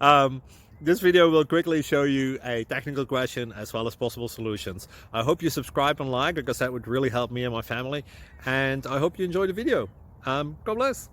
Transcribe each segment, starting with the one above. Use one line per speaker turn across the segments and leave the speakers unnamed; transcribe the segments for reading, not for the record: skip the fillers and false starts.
um, this video will quickly show you a technical question as well as possible solutions. I hope you subscribe and like, because that would really help me and my family. And I hope you enjoy the video. God bless.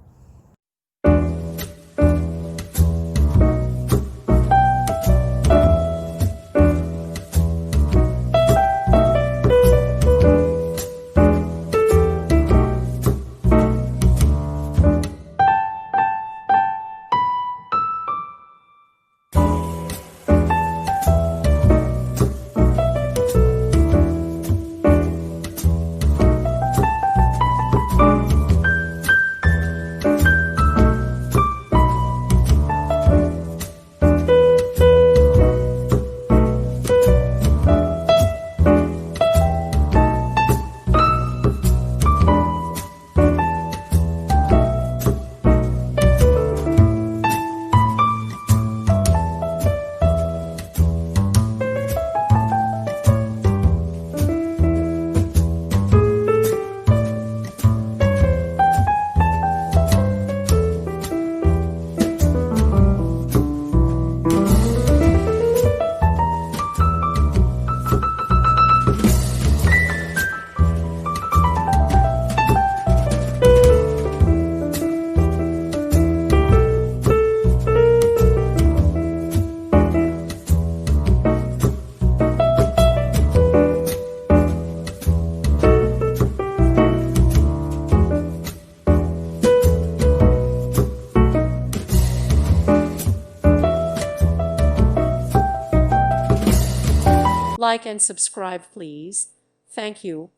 Like and subscribe, please. Thank you.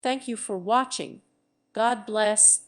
Thank you for watching. God bless.